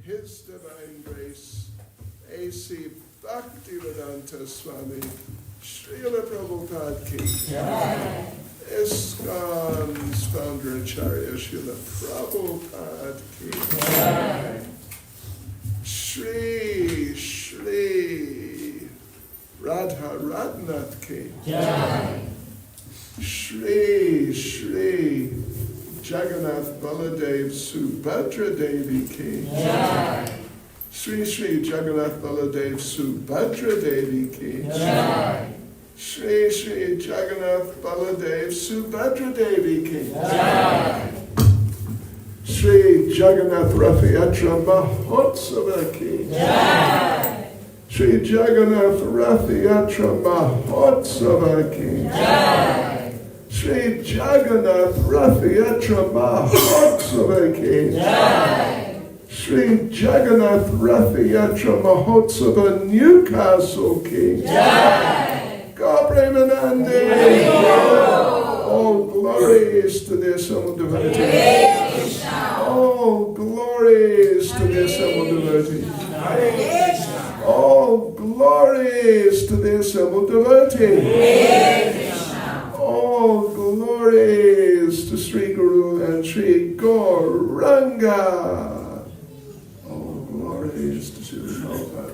His Divine Grace, A.C. Bhaktivedanta Swami, Srila Prabhupada Ki, ISKCON's founder Acharya Srila Prabhupada Ki, Shri Radha Radhanath Ki, Shri Jagannath Baladev Subhadra Devi Ki, Shri Jagannath Baladev Subhadra Devi Ki, Shri Jagannath Baladev Subhadra Devi Ki, Shri Jagannath Rathayatra Mahotsava Ki, Shri Jagannath Rathayatra Mahotsava Ki, Shri Jagannath Rathayatra Mahotsava Ki, Shri Jagannath Rathayatra Mahotsava Newcastle Ki, God Premanandi, all glories to the assembled devotee, all glories to the assembled devotee, all glories to the assembled devotee. All glories to Sri Guru and Sri Gauranga. All glories to Sri Prabhupada.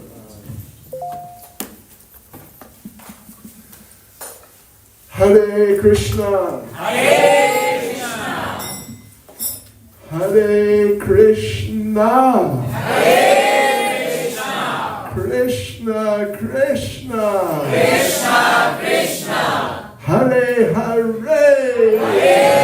Hare Krishna. Hare Krishna. Hare Krishna. Hare Krishna. Krishna Krishna. Krishna Krishna. Hare Hare. Hare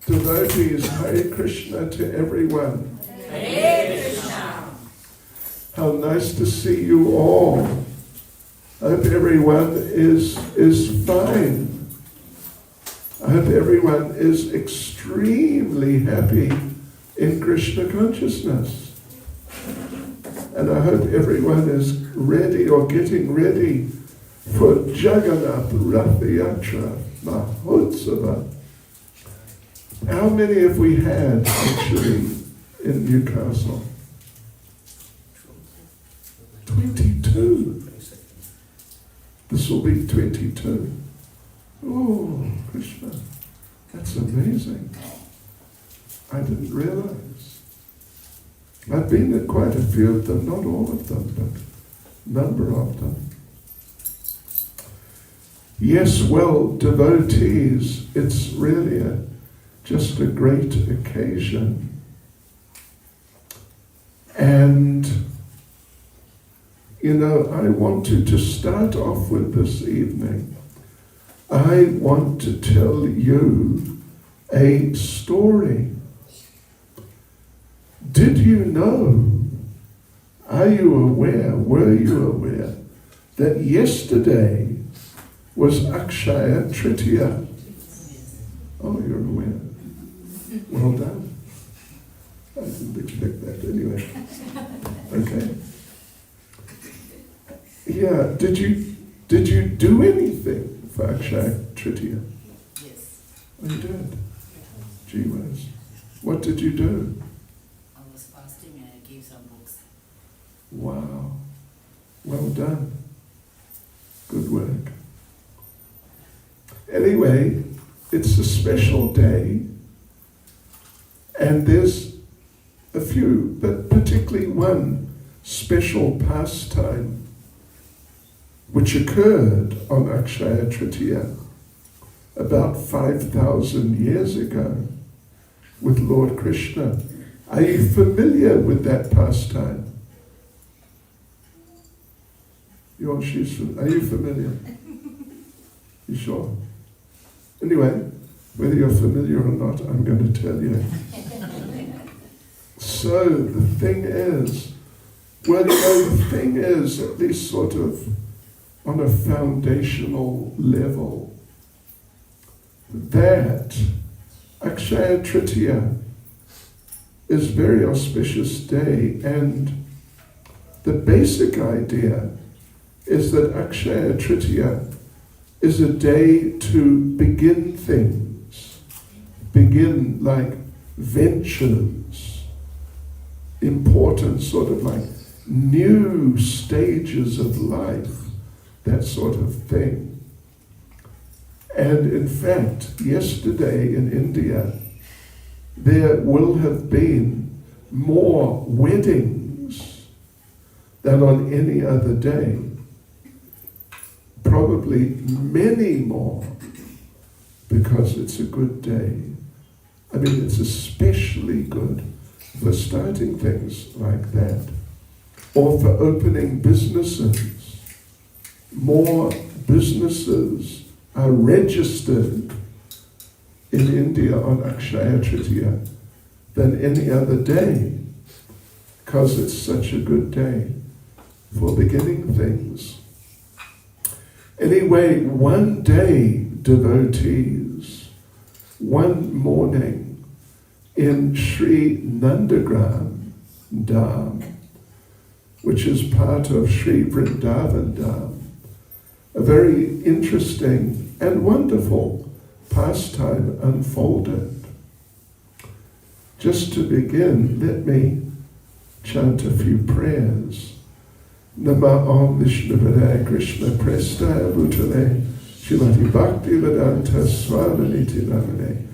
Devotees, Hare Krishna to everyone. Hare Krishna. How nice to see you all. I hope everyone is fine. I hope everyone is extremely happy in Krishna consciousness. And I hope everyone is ready or getting ready for Jagannath Rath Yatra Mahotsava. How many have we had actually in Newcastle? 22. This will be 22. Oh, Krishna, that's amazing. I didn't realize. I've been at quite a few of them, not all of them, but a number of them. Yes, well, devotees, it's really just a great occasion. And, you know, I wanted to start off with this evening. I want to tell you a story. Did you know, were you aware, that yesterday was Akshay Tritiya? Oh, you're aware. Well done. I didn't expect that anyway. Okay. Yeah, did you do anything for Akshay Tritiya? Yes. Oh, you did? Gee whiz. What did you do? I was fasting and I gave some books. Wow. Well done. Good work. Anyway, it's a special day, and there's a few, but particularly one special pastime which occurred on Akshaya Tritiya about 5,000 years ago with Lord Krishna. Are you familiar with that pastime? Are you familiar? You sure? Anyway, whether you're familiar or not, I'm going to tell you. So the thing is, at least sort of on a foundational level, that Akshaya Tritiya is a very auspicious day, and the basic idea is that Akshaya Tritiya is a day to begin things, begin like ventures, important sort of like new stages of life, that sort of thing. And in fact, yesterday in India, there will have been more weddings than on any other day. Probably many more, because it's a good day. I mean, it's especially good for starting things like that, or for opening businesses. More businesses are registered in India on Akshaya Tritiya than any other day, because it's such a good day for beginning things. Anyway, one day, devotees, one morning in Sri Nandagram Dham, which is part of Sri Vrindavan Dham, a very interesting and wonderful pastime unfolded. Just to begin, let me chant a few prayers. Nama Om Vishnupadaya Krishna Prestaya Bhutale Shrimati Bhakti Vedanta Swaminiti Namane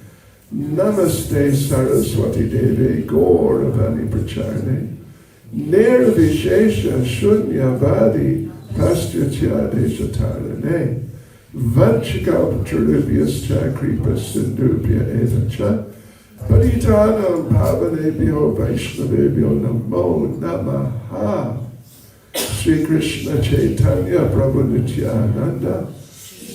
Namaste Saraswati Devi Gauravani Pracharne Nirvishesha Shunyavadi Pastyachade Shatarane Vanchikaptrubhyascha Kripa Sindhubhya Edacha Paritanam Pavanebhyo Vaishnavebhyo Namo Namaha Shri Krishna Chaitanya Prabhu Nityananda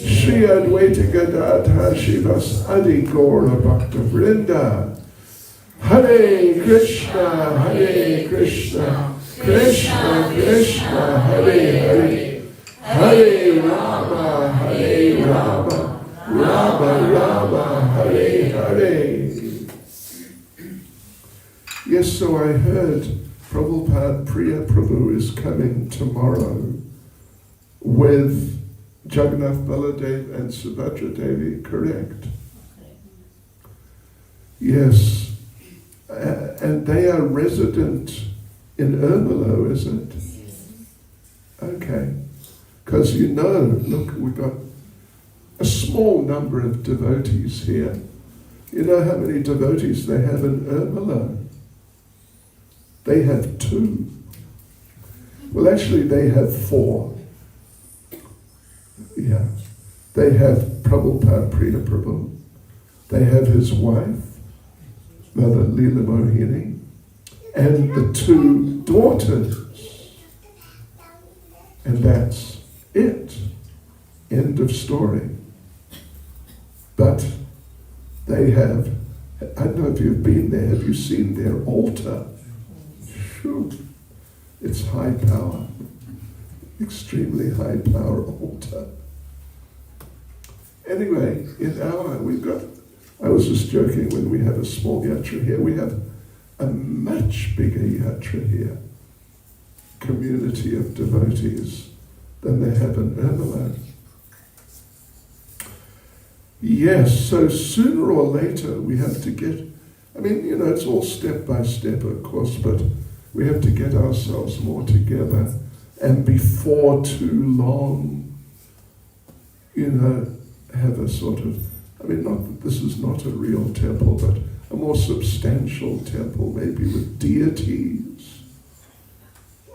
Shri Advaita Gadadhar Shivas Adi Gaura Bhakta Vrinda. Hare Krishna, Krishna Krishna, Hare Hare, Hare Rama, Rama Rama, Hare Hare. Yes, so I heard Prabhupada Priya Prabhu is coming tomorrow with Jagannath Baladev and Subhadra Devi, correct? Yes. And they are resident in Ermelo, is it? Okay. Because you know, look, we've got a small number of devotees here. You know how many devotees they have in Ermelo? They have 2. Well, actually, they have 4. Yeah. They have Prabhupada Priya Prabhu. They have his wife, Mother Leela Mohini, and the 2 daughters. And that's it. End of story. But they have, I don't know if you've been there, have you seen their altar? Sure. It's high power. Extremely high power altar. Anyway, I was just joking when we have a small yatra here. We have a much bigger yatra here, community of devotees, than they have in Ermelo. Yes, so sooner or later we have to get, it's all step by step, of course, but we have to get ourselves more together, and before too long, have a sort of, this is not a real temple, but a more substantial temple, maybe with deities.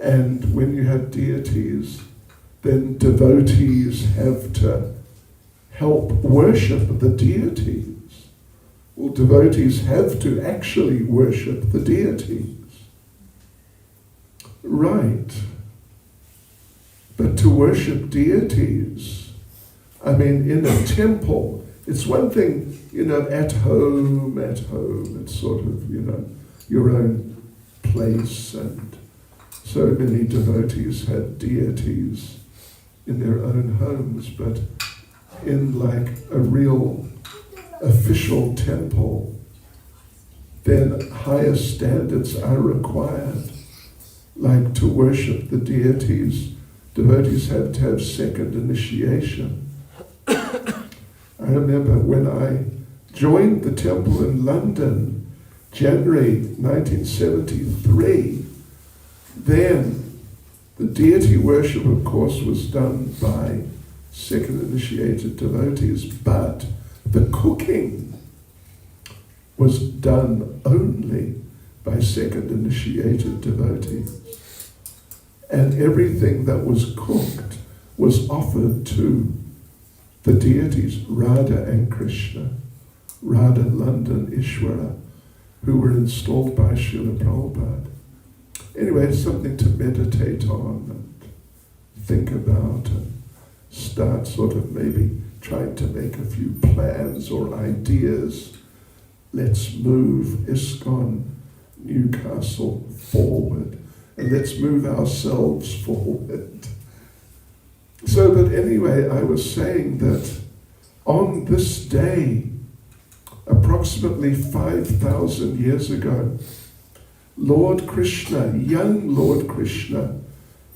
And when you have deities, then devotees have to help worship the deities. Well, devotees have to actually worship the deities. Right. But to worship deities, in a temple, it's one thing, at home, it's sort of, your own place, and so many devotees had deities in their own homes, but in like a real official temple, then higher standards are required. Like to worship the deities, devotees have to have second initiation. I remember when I joined the temple in London, January 1973, then the deity worship, of course, was done by second initiated devotees, but the cooking was done only by second initiated devotees. And everything that was cooked was offered to the deities, Radha and Krishna, Radha, London, Ishwara, who were installed by Srila Prabhupada. Anyway, it's something to meditate on and think about and start sort of maybe trying to make a few plans or ideas. Let's move ISKCON Newcastle forward, and let's move ourselves forward. So, but anyway, I was saying that on this day, approximately 5,000 years ago, Lord Krishna, young Lord Krishna,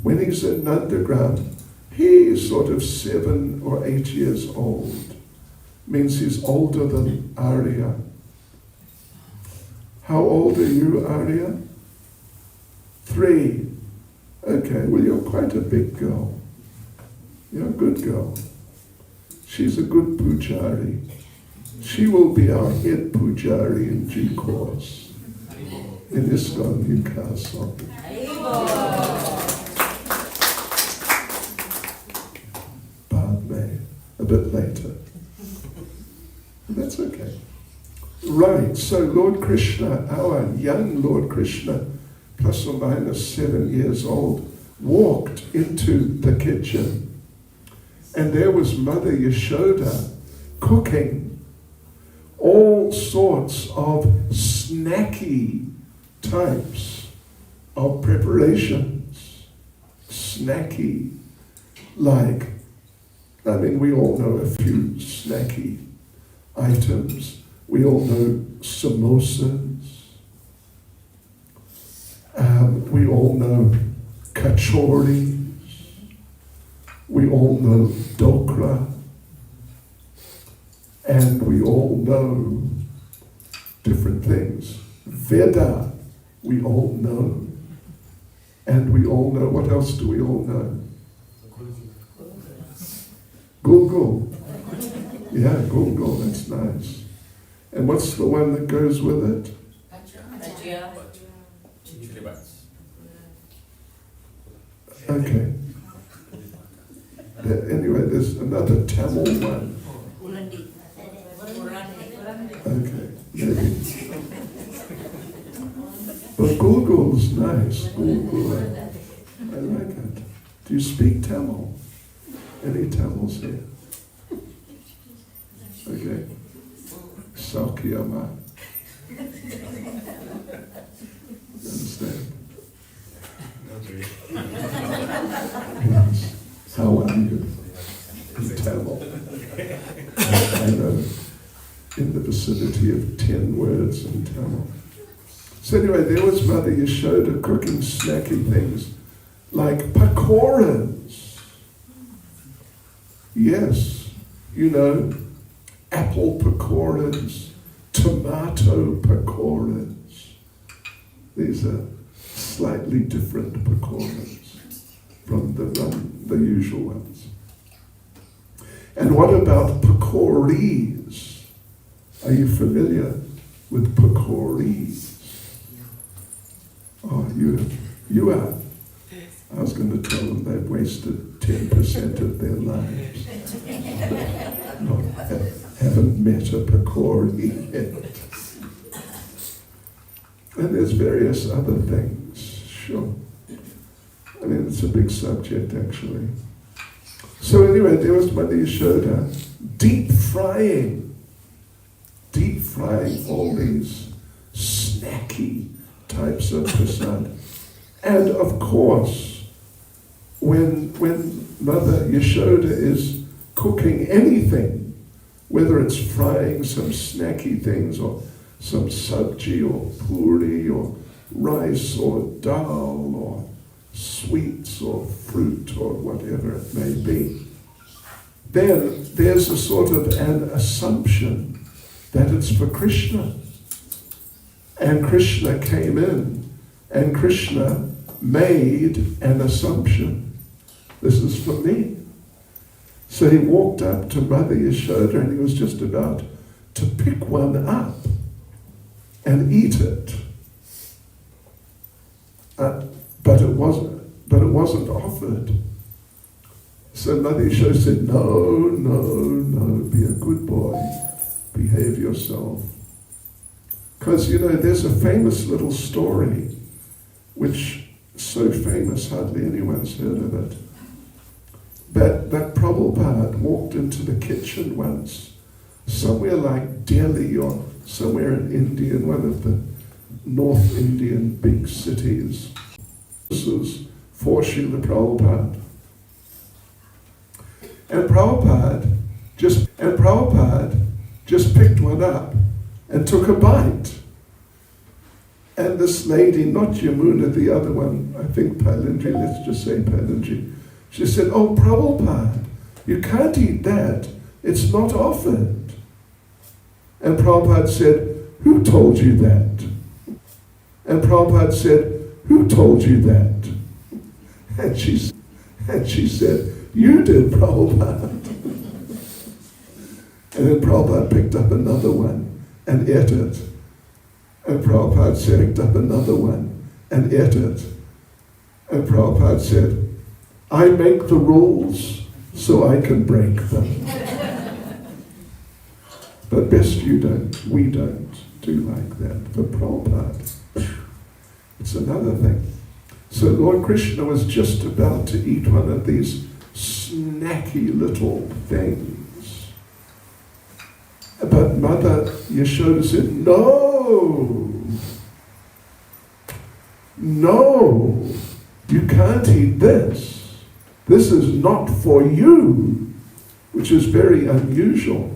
when he's in Nandagram, he's sort of 7 or 8 years old. Means he's older than Arya. How old are you, Arya? 3. Okay, well, you're quite a big girl. You're a good girl. She's a good pujari. She will be our head pujari in due course in ISKCON Newcastle. Padme, a bit later. That's okay. Right, so Lord Krishna, our young Lord Krishna, plus or minus 7 years old, walked into the kitchen. And there was Mother Yashoda cooking all sorts of snacky types of preparations. Snacky, like, I mean, we all know a few snacky items. We all know samosas. We all know kachoris. We all know dokra. And we all know different things. Veda, we all know. And we all know, what else do we all know? Gulgul. Yeah, gulgul, that's nice. And what's the one that goes with it? Okay. Anyway, there's another Tamil one. Okay, maybe. But gulgul's nice. Gulgul, I like it. Do you speak Tamil? Any Tamils here? Okay. Saukiyama. You understand? Yes. How are you? In Tamil. I know, in the vicinity of 10 words in Tamil. So anyway, there was Mother Yashoda cooking snacky things like pakoras. Yes, you know, apple pakoras, tomato pakoras. These are slightly different pakoras from the usual ones. And what about pakoris? Are you familiar with pakoris? Oh, you are. I was going to tell them they've wasted 10% of their lives. Haven't met a pakori yet. And there's various other things, sure. I mean, it's a big subject, actually. So anyway, there was Mother Yashoda deep frying all these snacky types of prasad. And of course, when Mother Yashoda is cooking anything, whether it's frying some snacky things or some sabji or puri or rice or dal or sweets or fruit or whatever it may be, then there's a sort of an assumption that it's for Krishna. And Krishna came in and Krishna made an assumption. This is for me. So he walked up to Mother Yashoda and he was just about to pick one up and eat it. But it wasn't offered. So Mother Yashoda said, no, be a good boy, behave yourself. Because, you know, there's a famous little story, which is so famous hardly anyone's heard of it, that Prabhupada walked into the kitchen once, somewhere like Delhi or somewhere in India, in one of the North Indian big cities. This was for Srila Prabhupada. And Prabhupada just picked one up and took a bite. And this lady, not Yamuna, the other one, I think Palindri, let's just say Palindri, she said, "Oh, Prabhupada, you can't eat that. It's not offered." And Prabhupada said, "Who told you that?" And Prabhupada said, "Who told you that?" And she said, "You did, Prabhupada." And then Prabhupada picked up another one and ate it. And Prabhupada said, picked up another one and ate it. And Prabhupada said, "I make the rules so I can break them." But best you don't, we don't do like that. For Prabhupada, it's another thing. So Lord Krishna was just about to eat one of these snacky little things. But Mother Yashoda said, no, you can't eat this. This is not for you, which is very unusual.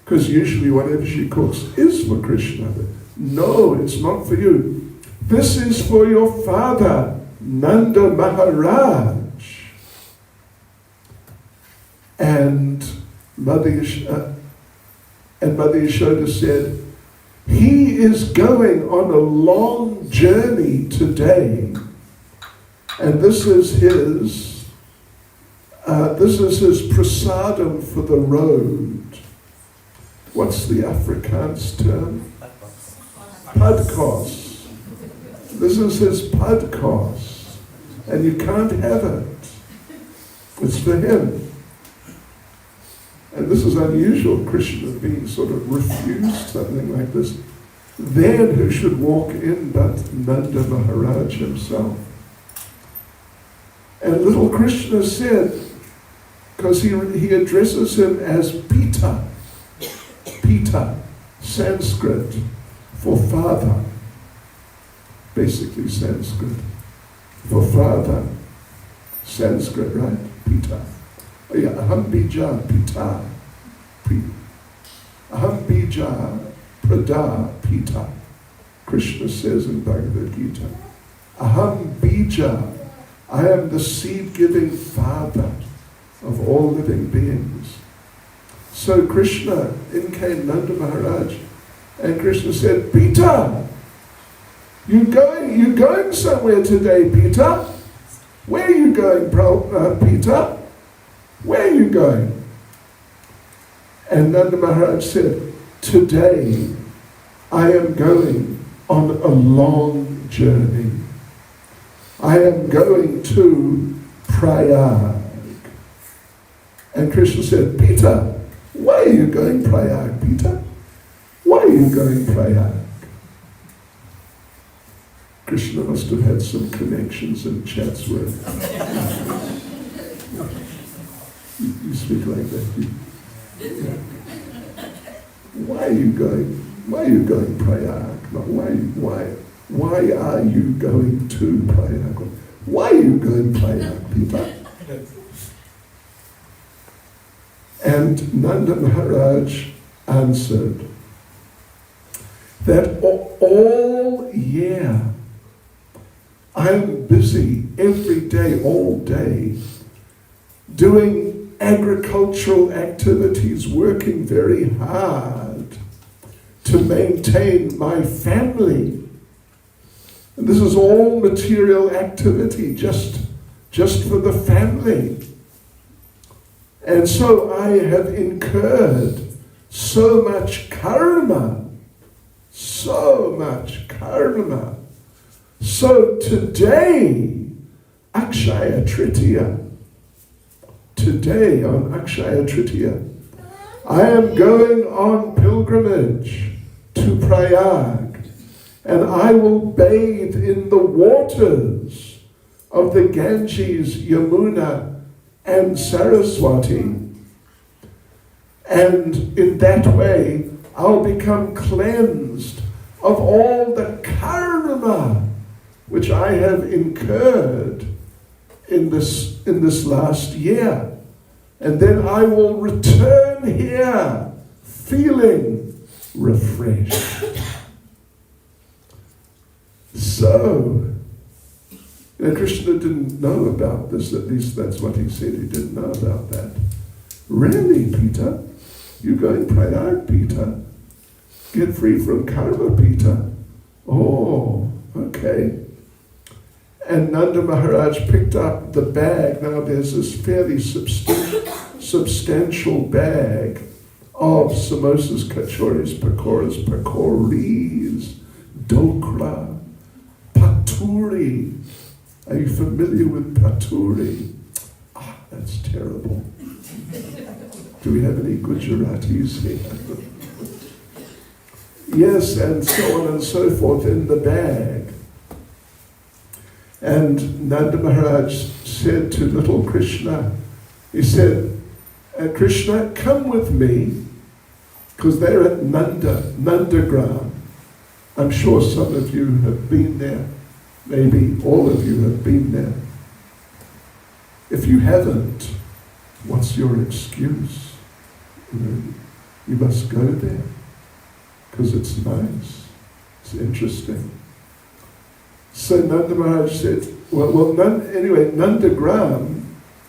Because usually whatever she cooks is for Krishna. But no, it's not for you. This is for your father, Nanda Maharaj. And Mother Yashoda said, he is going on a long journey today, and this is his prasadam for the road. What's the Afrikaans term? Padkos. This is his padkos, and you can't have it. It's for him. And this is unusual, Krishna being sort of refused something like this. Then who should walk in but Nanda Maharaj himself? And little Krishna said, because he addresses him as Pita. Pita, Sanskrit for father. Basically Sanskrit for father. Sanskrit, right? Pita. Yeah, aham bija pita. Aham bija prada pita. Krishna says in Bhagavad Gita, aham bija, I am the seed-giving father of all living beings. So Krishna, in came Nanda Maharaj, and Krishna said, Pita, you going somewhere today, Pita? Where are you going, Pita? Where are you going? And Nanda Maharaj said, today I am going on a long journey. I am going to Prayag. And Krishna said, Pita, why are you going Prayag, Pita? Why are you going Prayag? Krishna must have had some connections and chats with. You speak like that. Yeah. Why are you going Prayag? Why are you going to Prayag? Why are you going Prayag, Pita? And Nanda Maharaj answered that all year I'm busy every day, all day, doing agricultural activities, working very hard to maintain my family. And this is all material activity, just for the family. And so I have incurred so much karma. So today, Akshay tritiya, today on Akshay tritiya, I am going on pilgrimage to Prayag, and I will bathe in the waters of the Ganges, Yamuna, and Saraswati. And in that way, I'll become cleansed of all the karma which I have incurred in this last year. And then I will return here feeling refreshed. So, Krishna didn't know about this, at least that's what he said, he didn't know about that. Really, Pita? You going Prayag, Pita? Get free from karma, Pita? Oh, okay. And Nanda Maharaj picked up the bag. Now there's this fairly substantial bag of samosas, kachoris, pakoris, dokra, paturi. Are you familiar with paturi? Ah, that's terrible. Do we have any Gujaratis here? Yes, and so on and so forth in the bag. And Nanda Maharaj said to little Krishna, he said, Krishna, come with me, because they're at Nandagram. I'm sure some of you have been there. Maybe all of you have been there. If you haven't, what's your excuse? You must go there, because it's nice, it's interesting. So Nanda Maharaj said, anyway, Nandagram,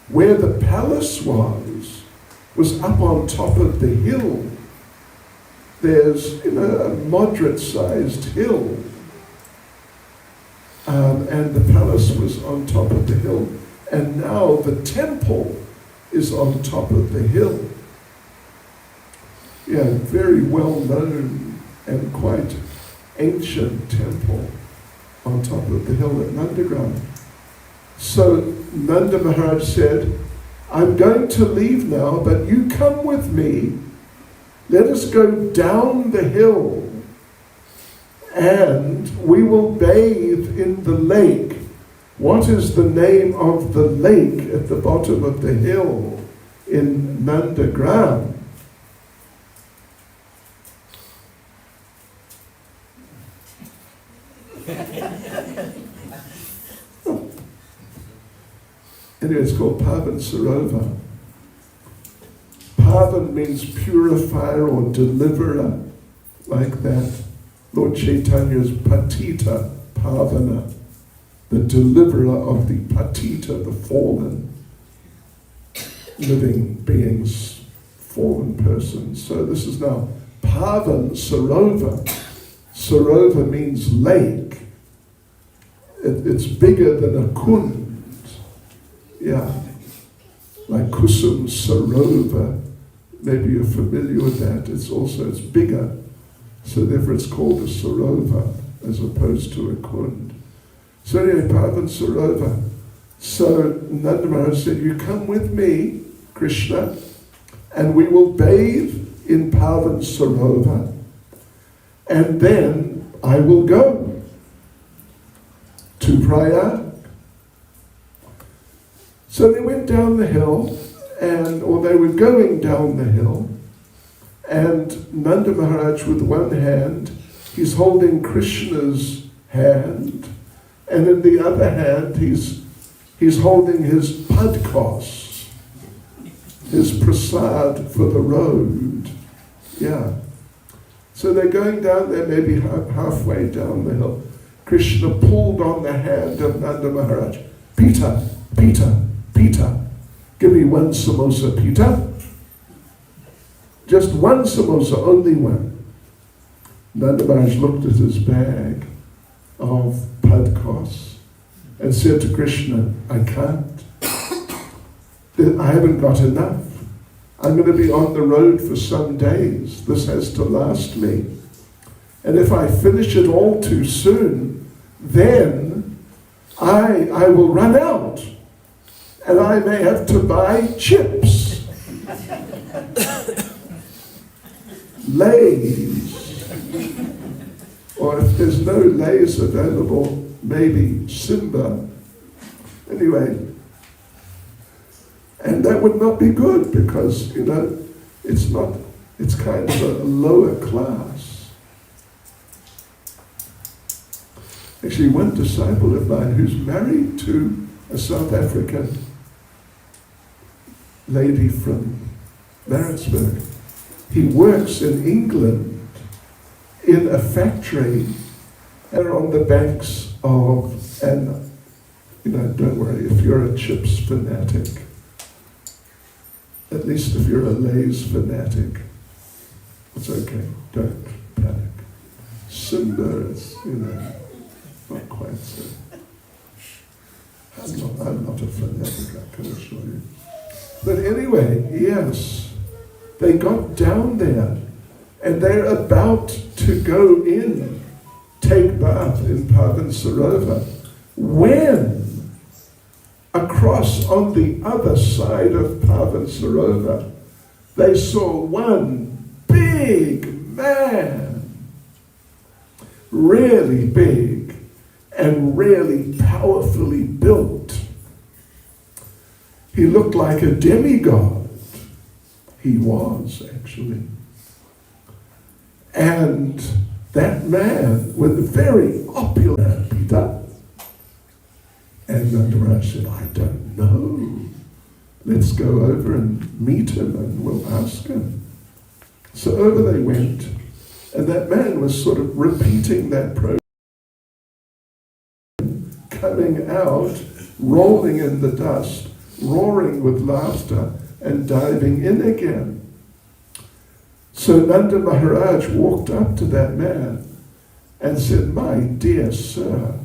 where the palace was up on top of the hill. There's a moderate-sized hill, and the palace was on top of the hill, and now the temple is on top of the hill. Yeah, very well-known and quite ancient temple on top of the hill at Nandagram. So Nanda Maharaj said, I'm going to leave now, but you come with me. Let us go down the hill and we will bathe in the lake. What is the name of the lake at the bottom of the hill in Nandagram? Anyway, it's called Pavan Sarovar. Pavan means purifier or deliverer, like that. Lord Chaitanya's Patita Pavana, the deliverer of the Patita, the fallen, living beings, fallen persons. So this is now Pavan Sarovar. Sarovar means lake. It's bigger than a kund. Yeah, like Kusum Sarovar. Maybe you're familiar with that. It's bigger. So therefore it's called a Sarovar as opposed to a kund. So anyway, Pavan Sarovar. So Nanda Maharaj said, you come with me, Krishna, and we will bathe in Pavan Sarovar, and then I will go to Prayag. So they went down the hill, or they were going down the hill, and Nanda Maharaj with one hand, he's holding Krishna's hand, and in the other hand he's holding his padkos, his prasad for the road. Yeah. So they're going down there, maybe halfway down the hill. Krishna pulled on the hand of Nanda Maharaj. Pita, Pita, Pita. Give me one samosa, Pita. Just one samosa, only one. Nanda Maharaj looked at his bag of padkos and said to Krishna, I can't. I haven't got enough. I'm going to be on the road for some days. This has to last me. And if I finish it all too soon, then I will run out. And I may have to buy chips. Lays. Or if there's no Lays available, maybe Simba. Anyway. And that would not be good because, it's kind of a lower class. Actually, one disciple of mine who's married to a South African lady from Maritzburg, he works in England in a factory and on the banks of, and don't worry if you're a chips fanatic. At least if you're a Lay's fanatic, it's okay, don't panic. Simba is, not quite so. I'm not a fanatic, I can assure you. But anyway, yes, they got down there and they're about to go in, take bath in Pavan Sarovar, when across on the other side of Pavan Sarovar, they saw one big man, really big and really powerfully built. He looked like a demigod. He was, actually. And that man was very opulent, Peter. And Nanda Maharaj said, I don't know. Let's go over and meet him and we'll ask him. So over they went, and that man was sort of repeating that program, coming out, rolling in the dust, roaring with laughter, and diving in again. So Nanda Maharaj walked up to that man and said, my dear sir,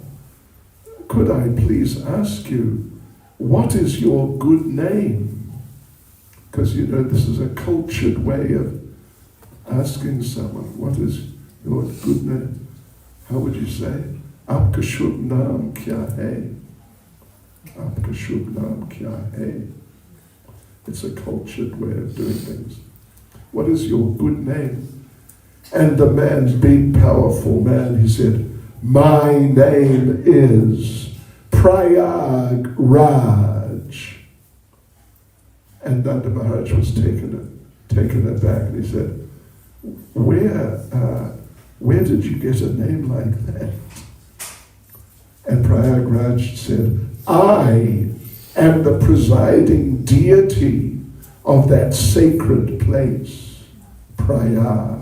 could I please ask you, what is your good name? Because you know this is a cultured way of asking someone, what is your good name? How would you say? Aapka shubh naam kya hai? Aapka shubh naam kya hai? It's a cultured way of doing things. What is your good name? And the man's big, powerful man, he said, my name is Prayag Raj. And Nanda Maharaj was taken aback, and he said, where did you get a name like that? And Prayag Raj said, I am the presiding deity of that sacred place, Prayag,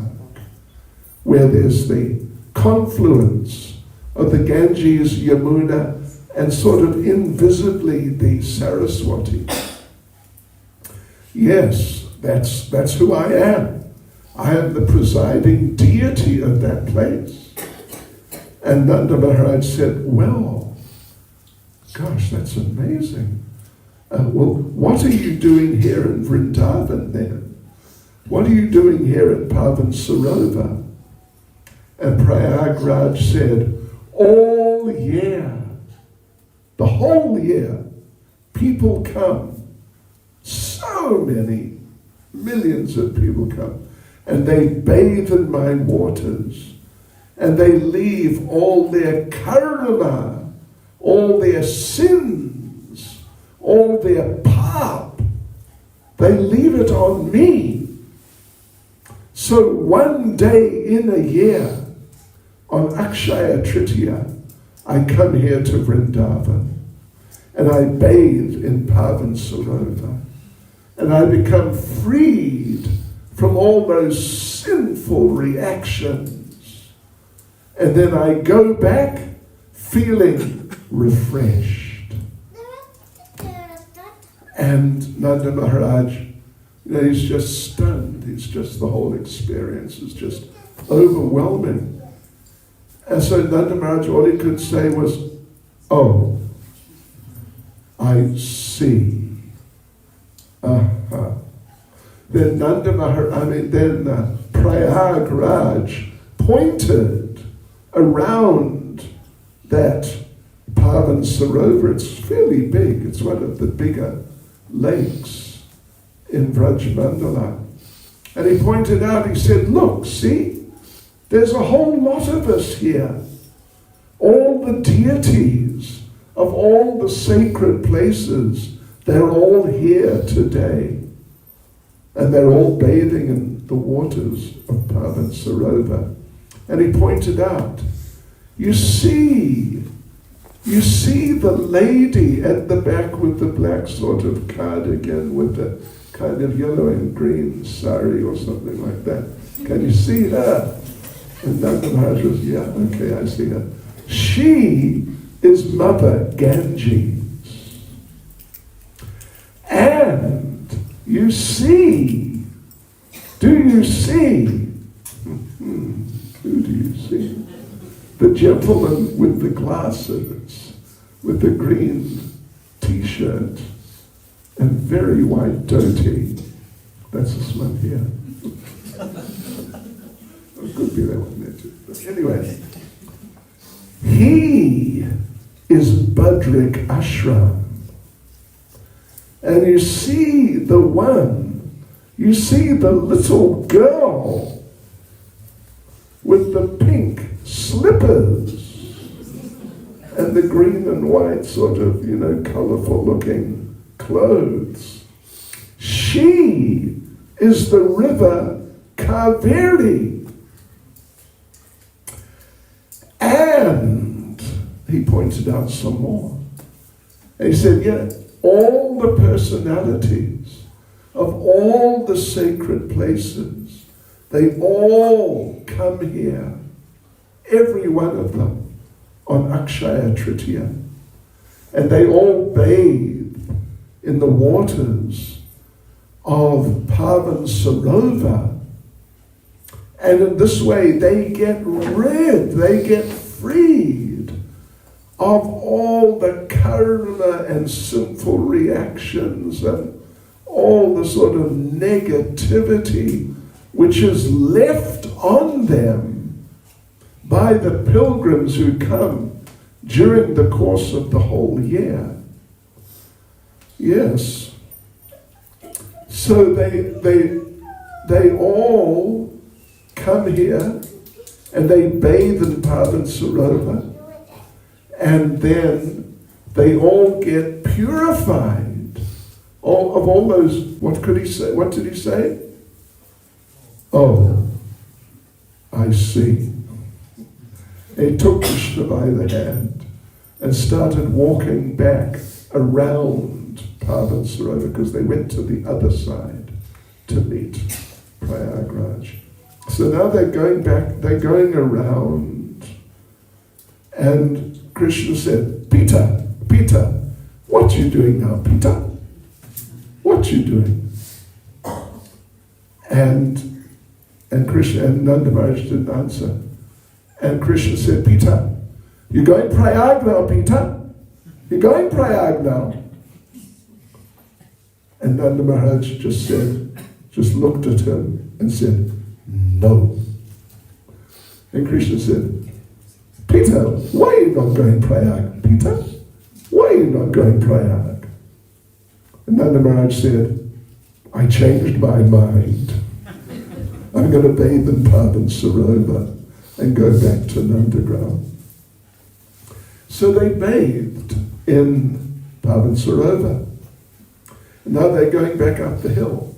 where there's the confluence of the Ganges, Yamuna, and sort of invisibly the Saraswati. Yes, that's who I am. I am the presiding deity of that place. And Nanda Maharaj said, well, gosh, that's amazing. Well, what are you doing here in Vrindavan then? What are you doing here in Pavan Sarovar? And Prayag Raj said, all year, the whole year, people come. So many, millions of people come. And they bathe in my waters. And they leave all their karma, all their sins, all their pap. They leave it on me. So one day in a year, on Akshay tritiya, I come here to Vrindavan and I bathe in Pavan Sarovar and I become freed from all those sinful reactions, and then I go back feeling refreshed. And Nanda Maharaj, he's just stunned. He's just, the whole experience is just overwhelming. And so Nanda Maharaj, all he could say was, oh, I see. Then Nanda Maharaj, Prayag Raj pointed around that Pavan Sarovar. It's fairly big. It's one of the bigger lakes in Vrajmandala. And he pointed out, he said, look, see, there's a whole lot of us here. All the deities of all the sacred places, they're all here today. And they're all bathing in the waters of Pavan Sarovar. And he pointed out, you see the lady at the back with the black sort of cardigan with the kind of yellow and green sari or something like that. Can you see her? And Nanda Maharaj was, yeah, okay, I see her. She is Mother Ganges. And you see, do you see? Who do you see? The gentleman with the glasses, with the green t-shirt and very white dhoti. That's this one here. It could be that one there too. But anyway, he is Badrik Ashram. And you see the little girl with the pink slippers and the green and white sort of, colorful looking clothes. She is the river Kaveri. And he pointed out some more. And he said, yeah, all the personalities of all the sacred places, they all come here, every one of them, on Akshay Tritiya. And they all bathe in the waters of Pavan Sarovar. And in this way they get freed of all the karma and sinful reactions and all the sort of negativity which is left on them by the pilgrims who come during the course of the whole year. Yes. So they all come here and they bathe in Pavan Sarovar, and then they all get purified of all those. What could he say? What did he say? Oh, I see. He took Krishna by the hand and started walking back around Pavan Sarovar, because they went to the other side to meet Prayagraj. So now they're going back, they're going around, and Krishna said, Peter, what you doing now, Peter? What you doing? And Krishna and Nanda Maharaj didn't answer. And Krishna said, Peter, you're going Prayag now, Peter? You're going Prayag now? And Nanda Maharaj just looked at him and said, no. And Krishna said, Peter, why are you not going Prayag? Peter, why are you not going Prayag? And Nanda Maharaj said, I changed my mind. I'm going to bathe in Pavan Sarovar and go back to Nandagram. So they bathed in Pavan Sarovar. Now they're going back up the hill.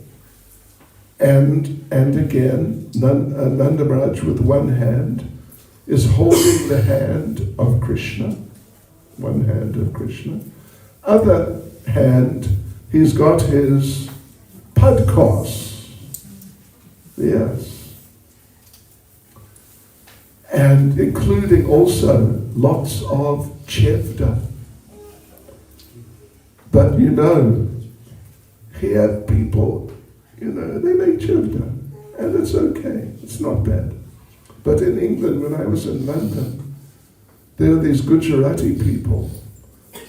And again, Nanda Maharaj with one hand is holding the hand of Krishna. One hand of Krishna. Other hand, he's got his padkos. Yes. And including also lots of chevda. But here people, they make chevda, and it's okay, it's not bad. But in England, when I was in London, there are these Gujarati people.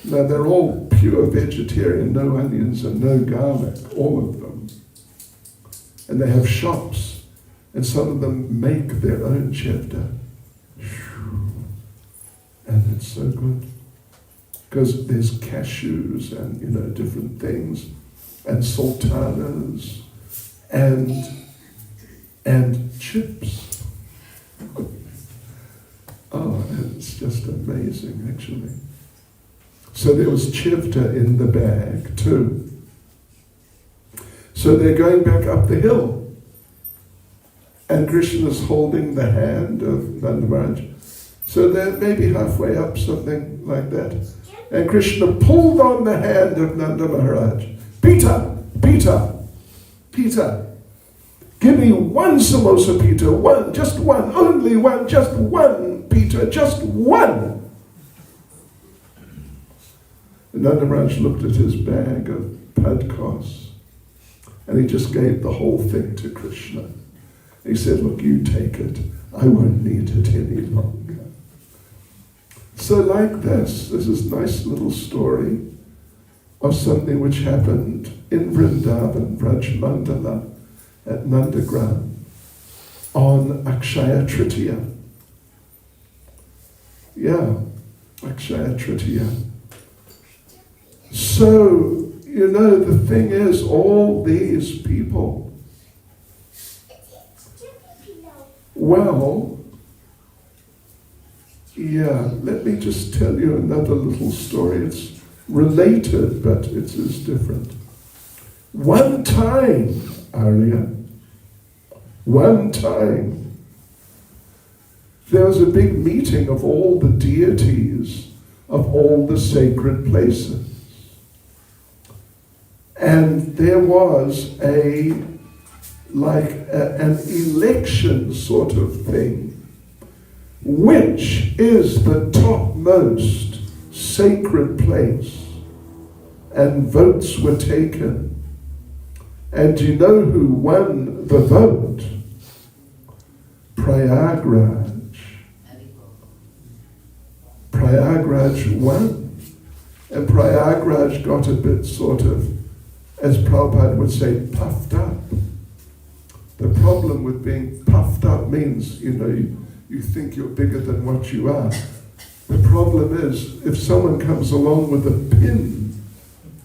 Now they're all pure vegetarian, no onions and no garlic, all of them. And they have shops, and some of them make their own chevda. And it's so good. Because there's cashews and, different things, and sultanas, and chips. Oh, it's just amazing, actually. So there was chivta in the bag too. So they're going back up the hill, and Krishna's holding the hand of Nanda Maharaj. So they're maybe halfway up, something like that. And Krishna pulled on the hand of Nanda Maharaj. Peter, give me one samosa, Peter, one, just one, only one, just one, Peter, just one. And Nanda Maharaj looked at his bag of padkos, and he just gave the whole thing to Krishna. He said, look, you take it. I won't need it any longer. So like this is a nice little story of something which happened in Vrindavan, Braj Mandala, at Nandagram, on Akshay Tritiya. Yeah, Akshay Tritiya. So, the thing is, all these people, let me just tell you another little story. It's related, but it is different. One time, Arya, one time, there was a big meeting of all the deities of all the sacred places. And there was an election sort of thing. Which is the topmost sacred place? And votes were taken. And do you know who won the vote? Prayagraj. Prayagraj won. And Prayagraj got a bit sort of, as Prabhupada would say, puffed up. The problem with being puffed up means, you think you're bigger than what you are. The problem is, if someone comes along with a pin,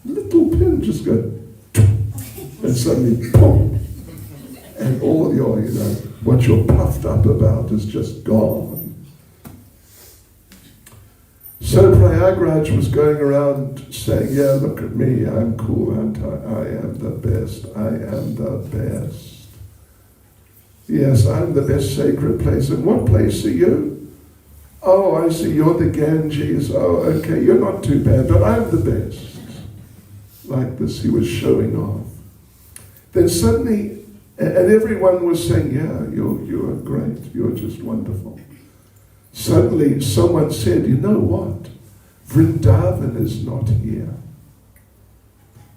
little pin, just go, and suddenly, boom, and all your, what you're puffed up about is just gone. So Prayagraj was going around saying, yeah, look at me, I'm cool, I am the best, I am the best. Yes, I'm the best sacred place. And what place are you? Oh, I see, you're the Ganges. Oh, okay, you're not too bad, but I'm the best. Like this, he was showing off. Then suddenly, and everyone was saying, yeah, you are great, you're just wonderful. Suddenly, someone said, you know what? Vrindavan is not here.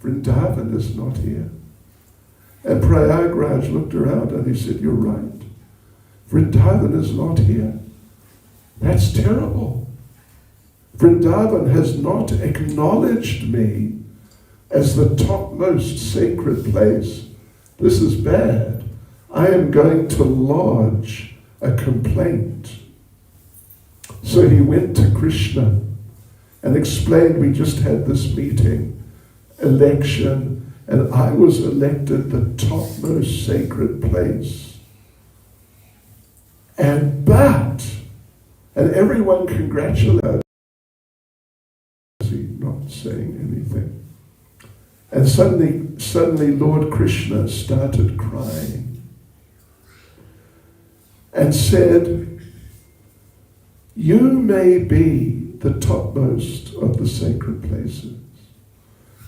Vrindavan is not here. And Prayagraj looked around and he said, you're right. Vrindavan is not here. That's terrible. Vrindavan has not acknowledged me as the topmost sacred place. This is bad. I am going to lodge a complaint. So he went to Krishna and explained, we just had this meeting, election, and I was elected the topmost sacred place. And everyone congratulated me, not saying anything. And suddenly Lord Krishna started crying and said, you may be the topmost of the sacred places,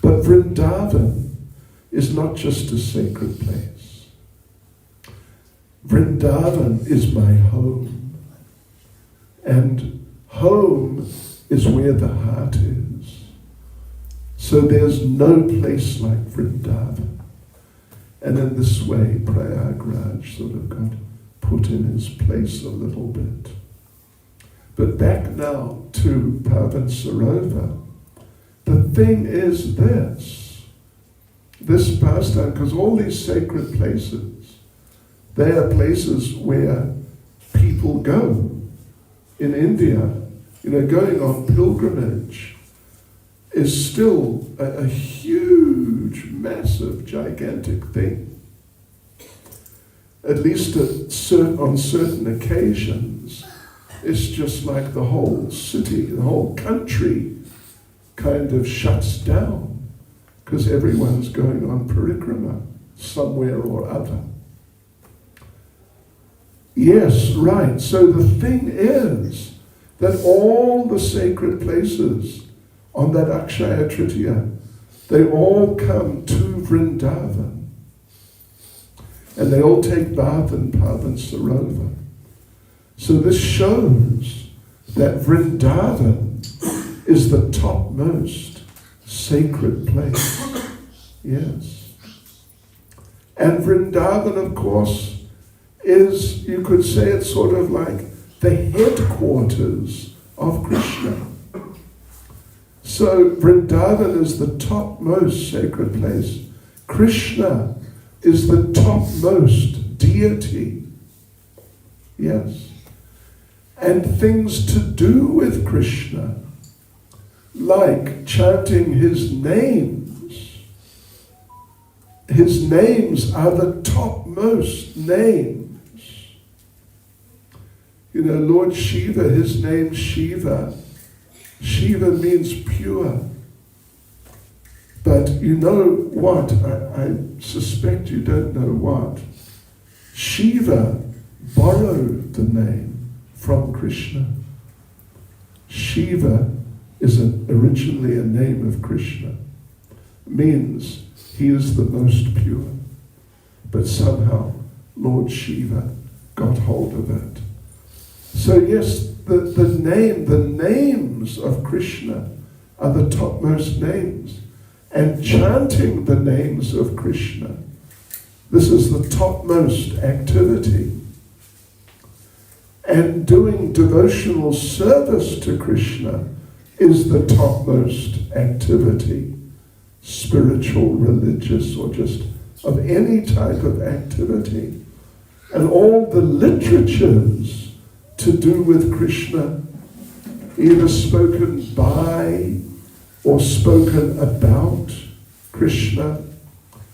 but Vrindavan is not just a sacred place. Vrindavan is my home. And home is where the heart is. So there's no place like Vrindavan. And in this way, Prayagraj sort of got put in his place a little bit. But back now to Pavan Sarovar. The thing is this pastime, because all these sacred places, they are places where people go. In India, going on pilgrimage is still a huge, massive, gigantic thing. At least on certain occasions, it's just like the whole city, the whole country kind of shuts down because everyone's going on parikrama somewhere or other. Yes, right. So the thing is that all the sacred places on that Akshaya Tritiya, they all come to Vrindavan. And they all take bath in Pavan Sarovar. So this shows that Vrindavan is the topmost sacred place. Yes. And Vrindavan, of course, is, you could say it's sort of like the headquarters of Krishna. So Vrindavan is the topmost sacred place. Krishna is the topmost deity. Yes. And things to do with Krishna, like chanting his names. His names are the topmost names. Lord Shiva, his name's Shiva. Shiva means pure. But you know what? I suspect you don't know what. Shiva borrowed the name from Krishna. Shiva is originally a name of Krishna. Means he is the most pure. But somehow Lord Shiva got hold of it. So yes, the names of Krishna are the topmost names. And chanting the names of Krishna, this is the topmost activity. And doing devotional service to Krishna is the topmost activity. Spiritual, religious, or just of any type of activity. And all the literatures to do with Krishna, either spoken by or spoken about Krishna,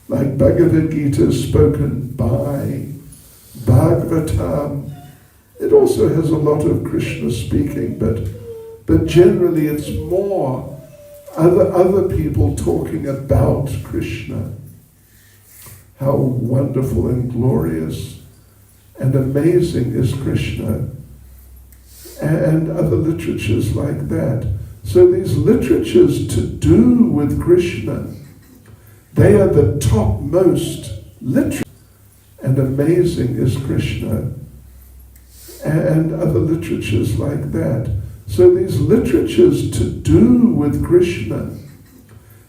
like Bhagavad Gita spoken by, Bhagavatam. It also has a lot of Krishna speaking, but generally it's more other people talking about Krishna. How wonderful and glorious and amazing is Krishna, and other literatures like that. So these literatures to do with Krishna, they are the topmost literatures. And amazing is Krishna, and other literatures like that. So these literatures to do with Krishna,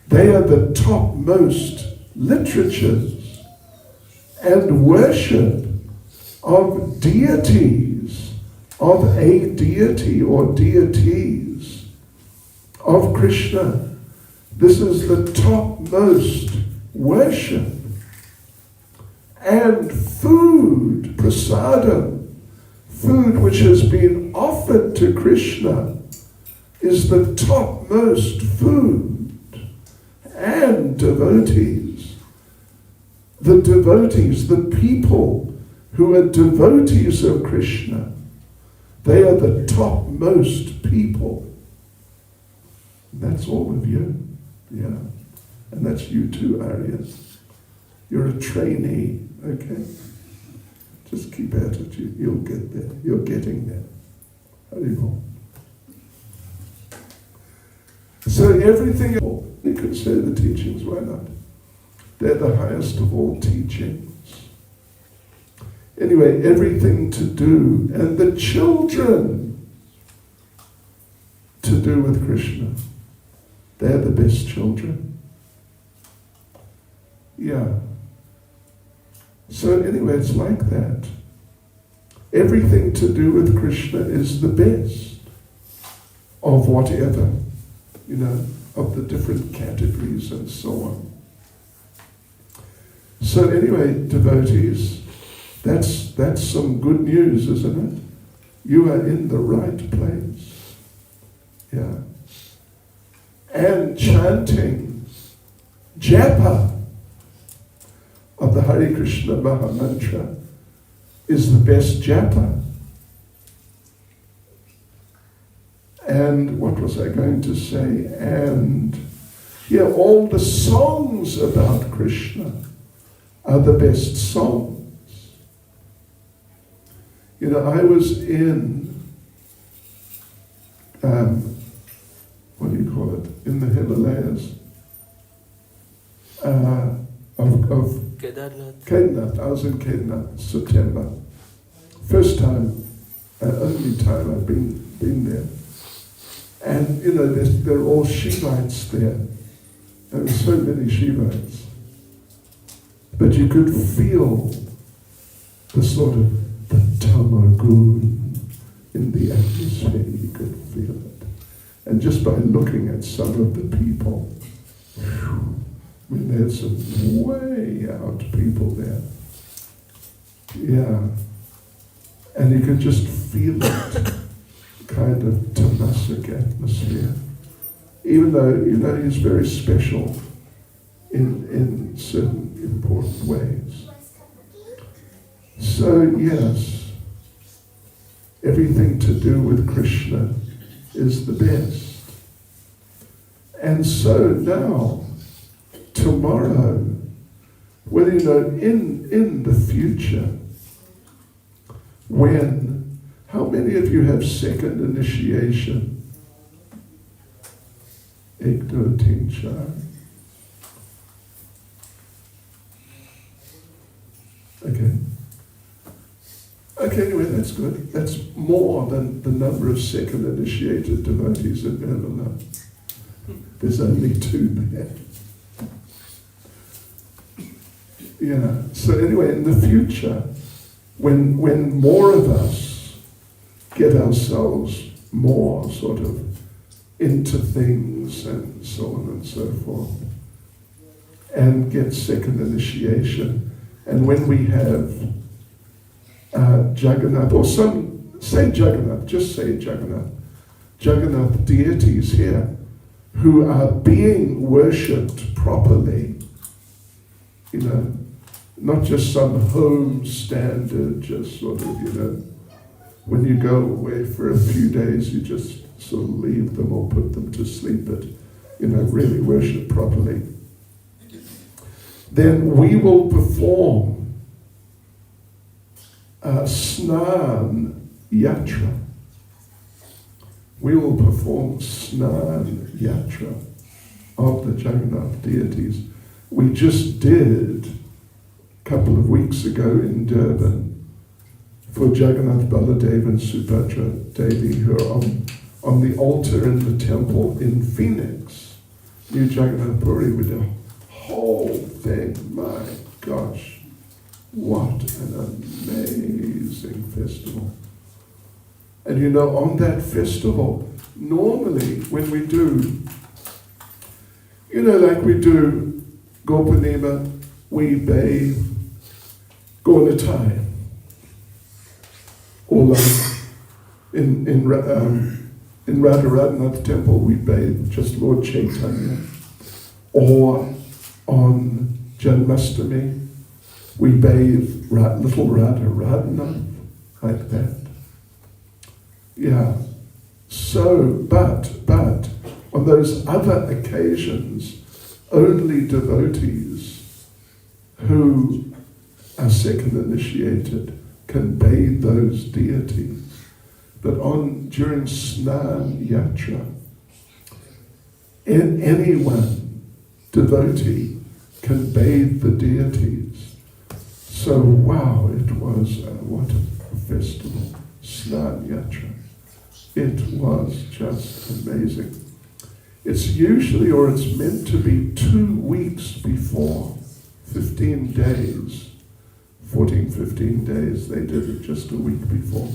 they are the topmost literatures and worship of deities, of a deity or deities of Krishna. This is the topmost worship. And food, prasadam, food which has been offered to Krishna, is the topmost food. And devotees, the people who are devotees of Krishna, they are the topmost people. That's all of you. Yeah. And that's you too, Arya. You're a trainee, okay? Just keep at it. You'll get there. You're getting there. Haribol. So everything, you could say the teachings, why not? They're the highest of all teachings. Anyway, everything to do, and the children to do with Krishna. They're the best children. Yeah. So anyway, it's like that. Everything to do with Krishna is the best of whatever, of the different categories and so on. So anyway, devotees, that's some good news, isn't it? You are in the right place. Yeah. And chanting japa of the Hare Krishna Maha Mantra is the best japa. And what was I going to say? And all the songs about Krishna are the best songs. I was in, what do you call it? In the Himalayas of Kedarnath. I was in Kedarnath, September. First time, only time I've been there. And there are all Shivites there. There were so many Shivites. But you could feel the sort of the tamagun in the atmosphere. You could feel it. And just by looking at some of the people, there's some way out people there. Yeah. And you could just feel it, kind of tamasic atmosphere. Even though, he's very special in certain important ways. So yes, everything to do with Krishna is the best. And so now, tomorrow, well, in the future, when, how many of you have second initiation? Ek, do, tin, char. Okay, anyway, that's good. That's more than the number of second initiated devotees in Nirmala. There's only 2 there. Yeah, so anyway, in the future, when more of us get ourselves more sort of into things and so on and so forth, and get second initiation, and when we have Jagannath, or some, say Jagannath, just say Jagannath deities here, who are being worshipped properly, not just some home standard, just sort of, when you go away for a few days, you just sort of leave them or put them to sleep, but, really worship properly. Then we will perform Snan Yatra. We will perform Snan Yatra of the Jagannath deities. We just did a couple of weeks ago in Durban for Jagannath, Baladev and Subhadra Devi, who are on the altar in the temple in Phoenix, New Jagannath Puri, with the whole thing. My gosh, what an amazing festival. And on that festival, normally when we do, like we do Gopanima, we bathe Gornatai. Or like in Radharanath temple, we bathe just Lord Chaitanya. Or on Janmashtami, we bathe little Radharanath, like that. Yeah. So, but on those other occasions, only devotees who are second initiated can bathe those deities. But during Snan Yatra, anyone, devotee, can bathe the deities. So wow, it was, what a festival, Snan Yatra. It was just amazing. It's usually, or it's meant to be 2 weeks before, 15 days, 14, 15 days. They did it just a week before.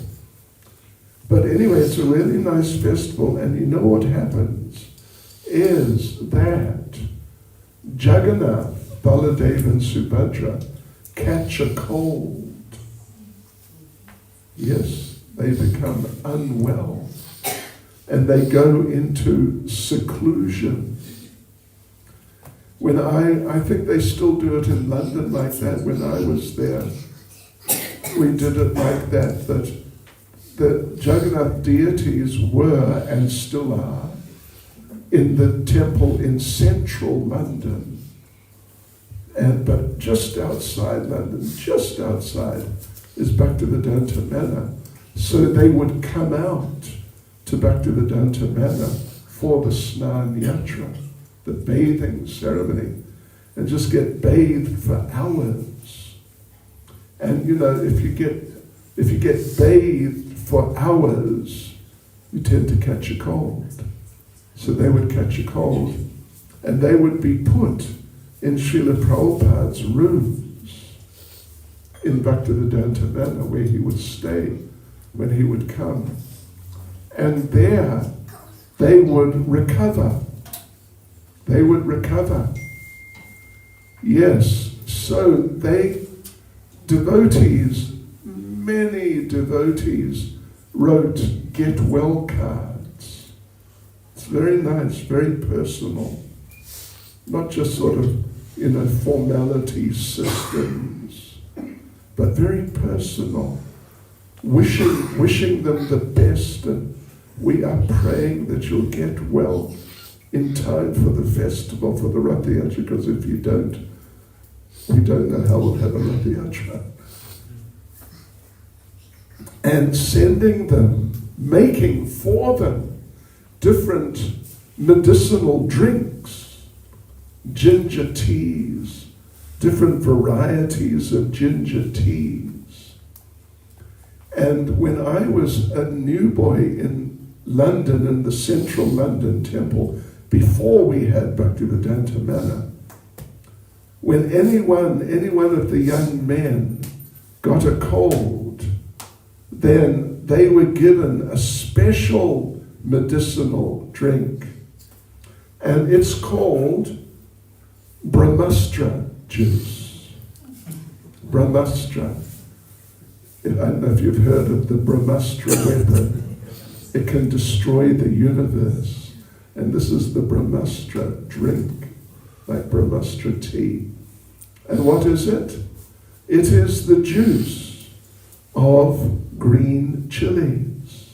But anyway, it's a really nice festival, and you know what happens is that Jagannath, Baladev and Subhadra catch a cold. Yes, they become unwell, and they go into seclusion. When I think they still do it in London like that. When I was there, we did it like that, that the Jagannath deities were, and still are, in the temple in central London. But just outside London, just outside, is Bhaktivedanta Manor. So they would come out to Bhaktivedanta Manor for the Snan Yatra, the bathing ceremony, and just get bathed for hours. And if you get bathed for hours, you tend to catch a cold. So they would catch a cold, and they would be put in Srila Prabhupada's rooms in Bhaktivedanta Manor, where he would stay when he would come. And there they would recover. They would recover. Yes, so many devotees wrote get well cards. It's very nice, very personal. Not just sort of, formality systems, but very personal. Wishing them the best, and we are praying that you'll get well. in time for the festival, for the Rath Yatra, because if you don't, we don't know how we'll have a Rath Yatra. And sending them, making for them different medicinal drinks, ginger teas, different varieties of ginger teas. And when I was a new boy in London, in the central London temple, before we had Bhaktivedanta Manor, when any one of the young men got a cold, then they were given a special medicinal drink, and it's called Brahmastra juice. Brahmastra. I don't know if you've heard of the Brahmastra weapon. It can destroy the universe. And this is the Brahmastra drink, like Brahmastra tea. And what is it? It is the juice of green chilies.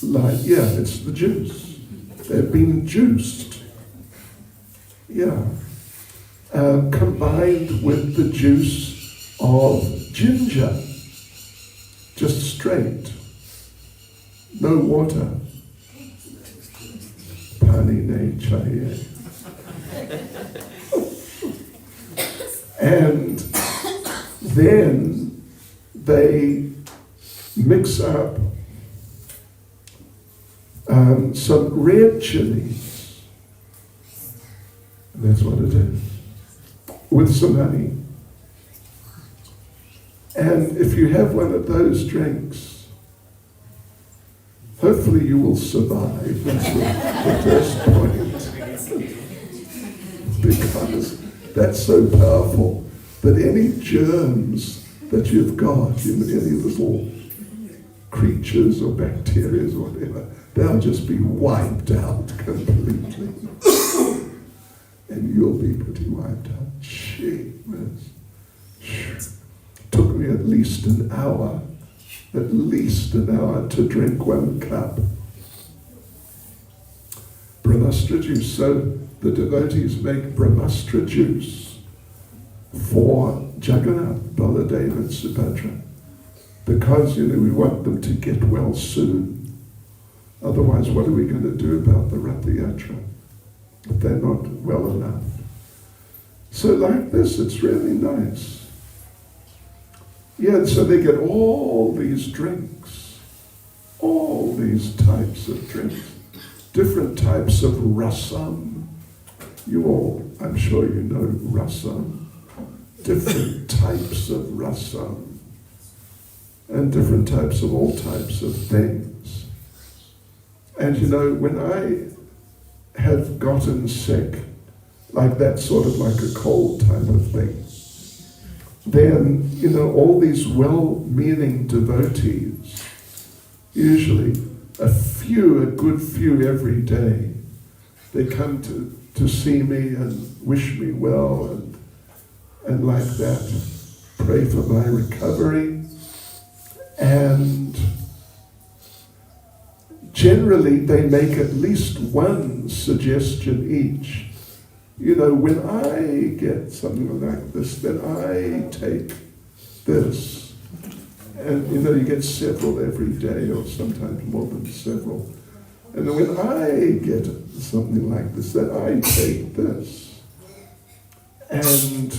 It's the juice. They've been juiced. Combined with the juice of ginger. Just straight. No water. Pani nahi chahiye. And then they mix up some red chilies. That's what it is. With some honey. And if you have one of those drinks, hopefully you will survive. That's the first point. Because that's so powerful that any germs that you've got, any little creatures or bacteria or whatever, they'll just be wiped out completely. And you'll be pretty wiped out. Gee whiz. Took me at least an hour to drink 1 cup. Brahmastra juice. So the devotees make Brahmastra juice for Jagannath, Baladev and Subhadra, because we want them to get well soon. Otherwise, what are we going to do about the Rath Yatra if they're not well enough? So like this, it's really nice. So they get all these drinks, all these types of drinks, different types of rasam. You all, I'm sure you know rasam. Different types of rasam. And different types of all types of things. And when I have gotten sick, like that sort of like a cold type of thing, then, all these well-meaning devotees, usually a good few every day, they come to see me and wish me well and like that, pray for my recovery. And generally they make at least one suggestion each. When I get something like this, then I take this. And you get several every day, or sometimes more than several. And then when I get something like this, then I take this. And,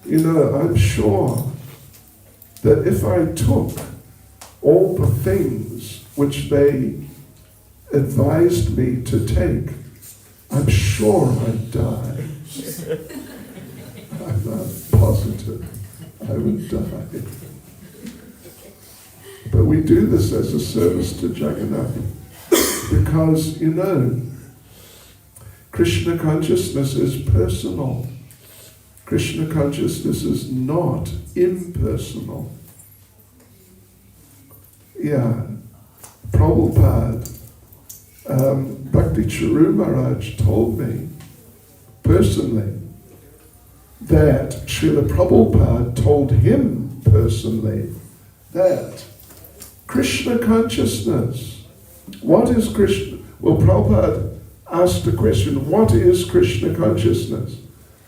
I'm sure that if I took all the things which they advised me to take, I'm sure I'd die. I'm not positive I would die. But we do this as a service to Jagannath because, Krishna consciousness is personal. Krishna consciousness is not impersonal. Prabhupada, Bhakti Charu Maharaj told me personally that Srila Prabhupada told him personally that Krishna consciousness, what is Krishna? Well, Prabhupada asked the question, what is Krishna consciousness?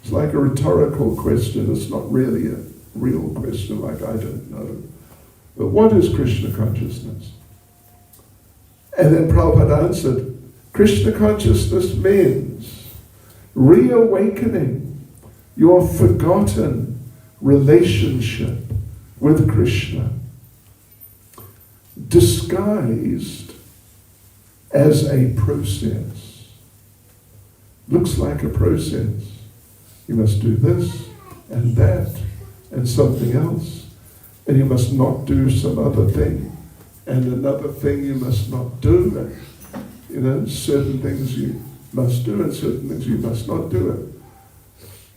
It's like a rhetorical question. It's not really a real question, like I don't know. But what is Krishna consciousness? And then Prabhupada answered, Krishna consciousness means reawakening your forgotten relationship with Krishna, disguised as a process. Looks like a process. You must do this and that and something else, and you must not do some other thing, and another thing you must not do. And, you know, certain things you must do and certain things you must not do. And,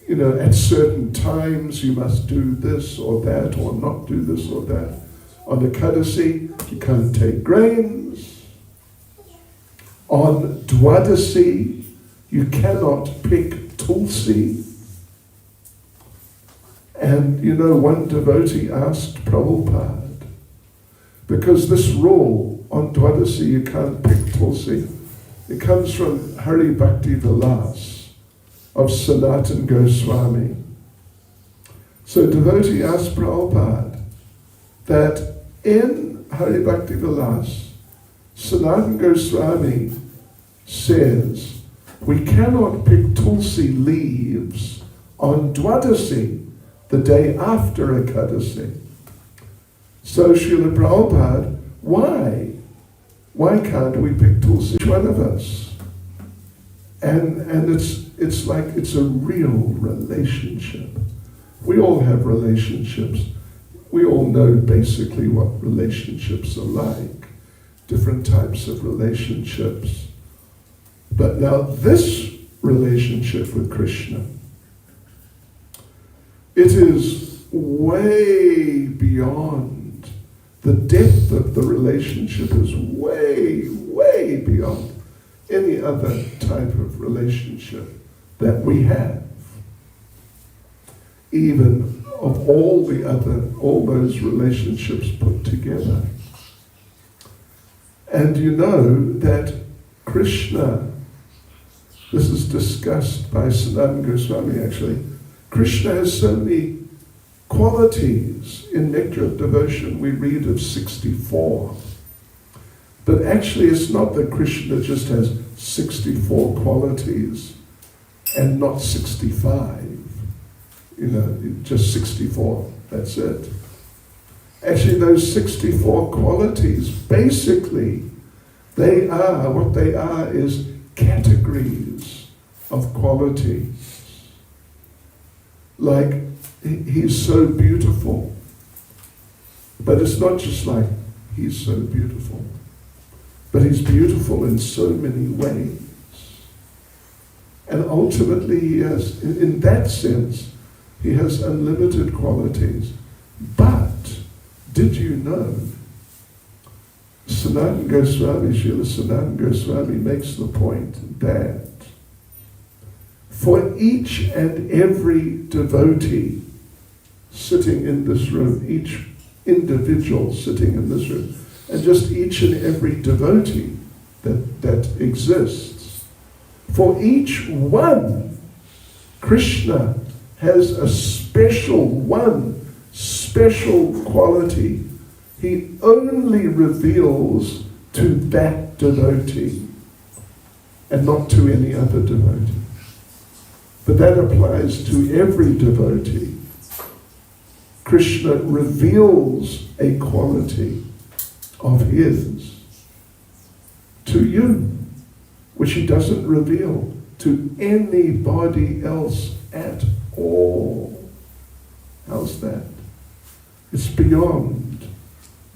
you know, at certain times you must do this or that or not do this or that. On the Ekadasi, you can't take grains. On Dwadasi, you cannot pick tulsi. And, you know, one devotee asked Prabhupada, because this rule on Dwadasi, you can't pick tulsi, it comes from Hari Bhakti Vilas of Sanatan Goswami. So devotee asked Prabhupada that in Hari Bhakti Vilas, Sanatan Goswami says, we cannot pick tulsi leaves on Dwadasi, the day after Ekadasi. So Srila Prabhupada, why? Why can't we pick tulsi? Each one of us. And it's like it's a real relationship. We all have relationships. We all know basically what relationships are like. Different types of relationships. But now this relationship with Krishna, it is way beyond. The depth of the relationship is way, way beyond any other type of relationship that we have. Even of all those relationships put together. And you know that Krishna, this is discussed by Sanatan Goswami actually, Krishna has so many qualities. In Nectar of Devotion we read of 64. But actually it's not that Krishna just has 64 qualities and not 65. You know, just 64, that's it. Actually those 64 qualities, basically, what they are is categories of quality. Like, he's so beautiful. But it's not just like, he's so beautiful. But he's beautiful in so many ways. And ultimately he has, in that sense, he has unlimited qualities. But, did you know, Sanatan Goswami, Srila Sanatan Goswami makes the point that for each and every devotee sitting in this room, each individual sitting in this room, and just each and every devotee that exists, for each one, Krishna has a special quality he only reveals to that devotee and not to any other devotee. But that applies to every devotee. Krishna reveals a quality of his to you, which he doesn't reveal to anybody else at all. How's that? It's beyond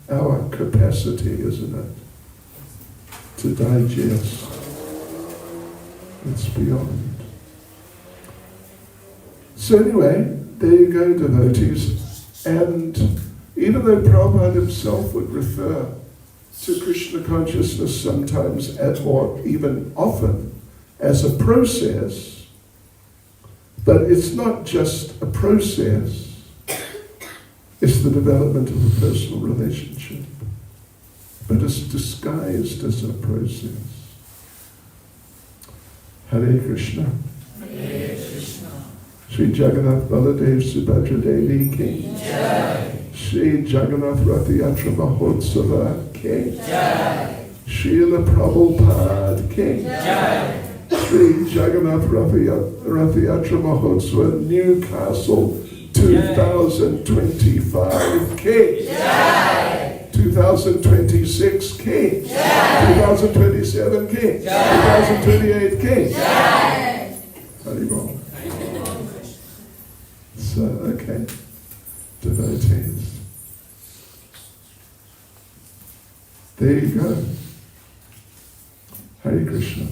our capacity, isn't it? To digest. It's beyond. So anyway, there you go, devotees. And even though Prabhupada himself would refer to Krishna consciousness sometimes or even often as a process, but it's not just a process, it's the development of a personal relationship. But it's disguised as a process. Hare Krishna. Hare Krishna. Sri Jagannath Baladev Subhadra Devi Ki. Jai. Sri Jagannath Rath Yatra Mahotsava Ki. Jai. Srila Prabhupada Ki. Jai. Sri Jagannath Rath Yatra Mahotsava Newcastle 2025 Ki. Jai. 2026 Ki. Jai. 2027 Ki. 2028 Ki. Jai. Haribol. So, okay, devotees. There you go. Hare Krishna.